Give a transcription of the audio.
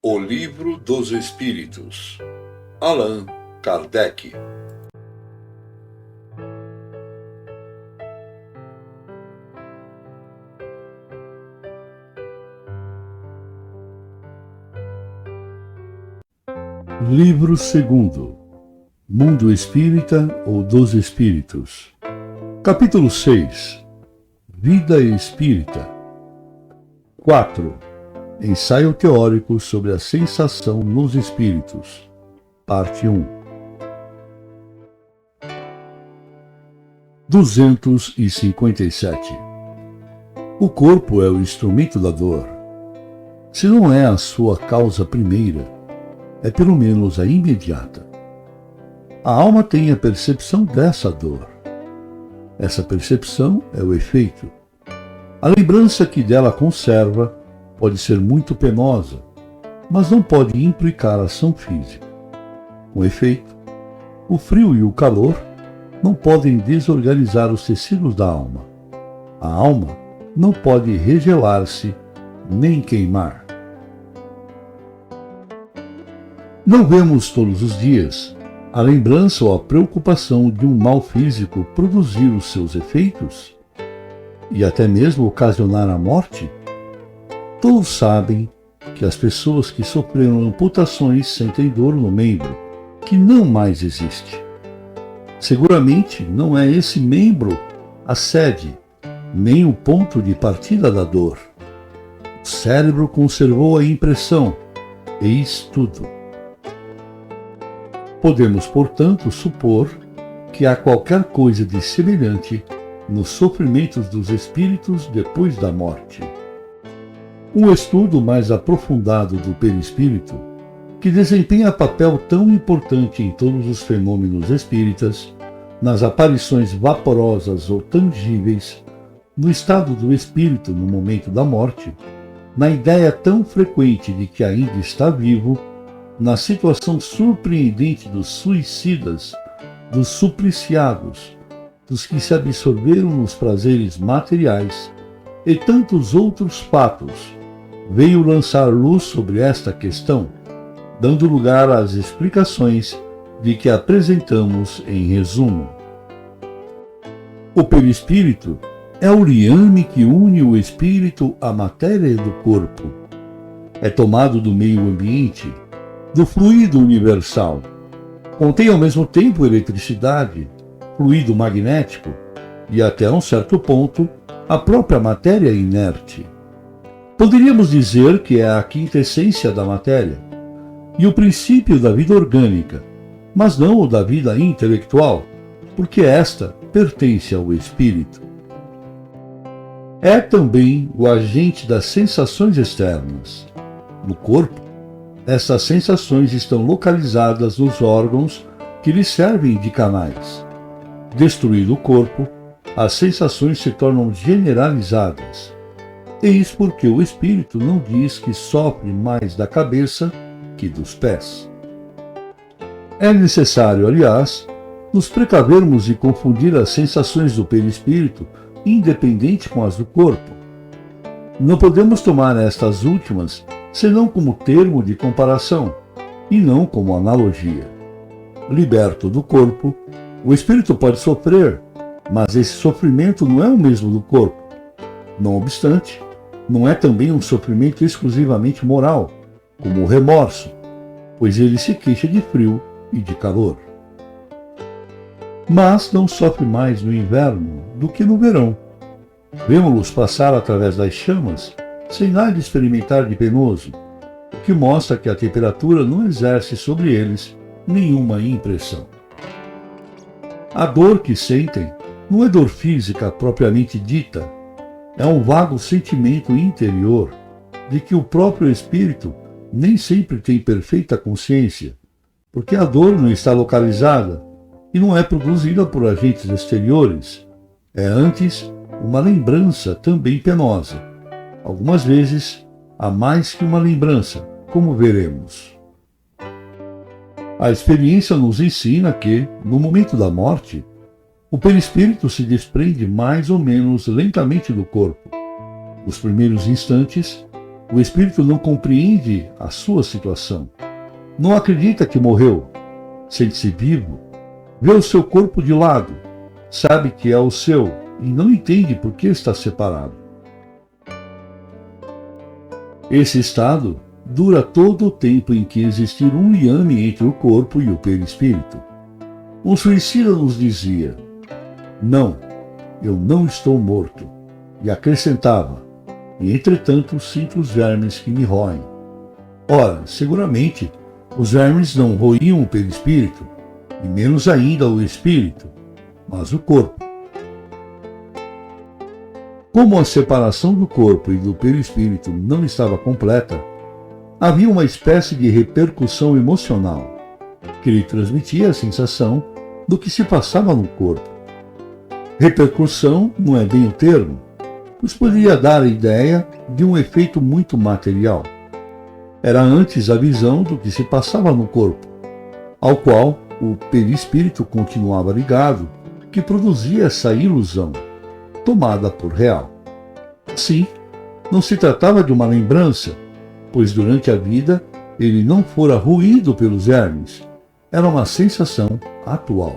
O Livro dos Espíritos, Allan Kardec. Livro 2º, Mundo Espírita ou dos Espíritos. Capítulo 6, Vida Espírita. 4. Ensaio teórico sobre a sensação nos espíritos. Parte 1. 257. O corpo é o instrumento da dor. Se não é a sua causa primeira, é pelo menos a imediata. A alma tem a percepção dessa dor. Essa percepção é o efeito. A lembrança que dela conserva pode ser muito penosa, mas não pode implicar ação física. Com efeito, o frio e o calor não podem desorganizar os tecidos da alma. A alma não pode regelar-se nem queimar. Não vemos todos os dias a lembrança ou a preocupação de um mal físico produzir os seus efeitos e até mesmo ocasionar a morte? Todos sabem que as pessoas que sofreram amputações sentem dor no membro, que não mais existe. Seguramente não é esse membro a sede, nem o ponto de partida da dor. O cérebro conservou a impressão, eis tudo. Podemos, portanto, supor que há qualquer coisa de semelhante nos sofrimentos dos espíritos depois da morte. Um estudo mais aprofundado do perispírito, que desempenha papel tão importante em todos os fenômenos espíritas, nas aparições vaporosas ou tangíveis, no estado do espírito no momento da morte, na ideia tão frequente de que ainda está vivo, na situação surpreendente dos suicidas, dos supliciados, dos que se absorveram nos prazeres materiais e tantos outros fatos, veio lançar luz sobre esta questão, dando lugar às explicações de que apresentamos em resumo. O perispírito é o liame que une o espírito à matéria do corpo. É tomado do meio ambiente, do fluido universal. Contém ao mesmo tempo eletricidade, fluido magnético e, até um certo ponto, a própria matéria inerte. Poderíamos dizer que é a quintessência da matéria e o princípio da vida orgânica, mas não o da vida intelectual, porque esta pertence ao espírito. É também o agente das sensações externas. No corpo, essas sensações estão localizadas nos órgãos que lhes servem de canais. Destruído o corpo, as sensações se tornam generalizadas. Eis porque o espírito não diz que sofre mais da cabeça que dos pés. É necessário, aliás, nos precavermos de confundir as sensações do perispírito independente com as do corpo. Não podemos tomar estas últimas senão como termo de comparação e não como analogia. Liberto do corpo, o espírito pode sofrer, mas esse sofrimento não é o mesmo do corpo. Não obstante, não é também um sofrimento exclusivamente moral, como o remorso, pois ele se queixa de frio e de calor. Mas não sofre mais no inverno do que no verão. Vemo-los passar através das chamas, sem nada experimentar de penoso, o que mostra que a temperatura não exerce sobre eles nenhuma impressão. A dor que sentem não é dor física propriamente dita, é um vago sentimento interior de que o próprio espírito nem sempre tem perfeita consciência, porque a dor não está localizada e não é produzida por agentes exteriores, é antes uma lembrança também penosa. Algumas vezes há mais que uma lembrança, como veremos. A experiência nos ensina que, no momento da morte, o perispírito se desprende mais ou menos lentamente do corpo. Nos primeiros instantes, O espírito não compreende a sua situação. Não acredita que morreu. Sente-se vivo. Vê o seu corpo de lado. Sabe que é o seu e não entende por que está separado. Esse estado dura todo o tempo em que existir um liame entre o corpo e o perispírito. Um suicida nos dizia: "Não, eu não estou morto." E acrescentava: "E entretanto sinto os vermes que me roem." Ora, seguramente, os vermes não roíam o perispírito, e menos ainda o espírito, mas o corpo. Como a separação do corpo e do perispírito não estava completa, havia uma espécie de repercussão emocional, que lhe transmitia a sensação do que se passava no corpo. Repercussão não é bem o termo, pois poderia dar a ideia de um efeito muito material. Era antes a visão do que se passava no corpo, ao qual o perispírito continuava ligado, que produzia essa ilusão, tomada por real. Assim, não se tratava de uma lembrança, pois durante a vida ele não fora ruído pelos vermes. Era uma sensação atual.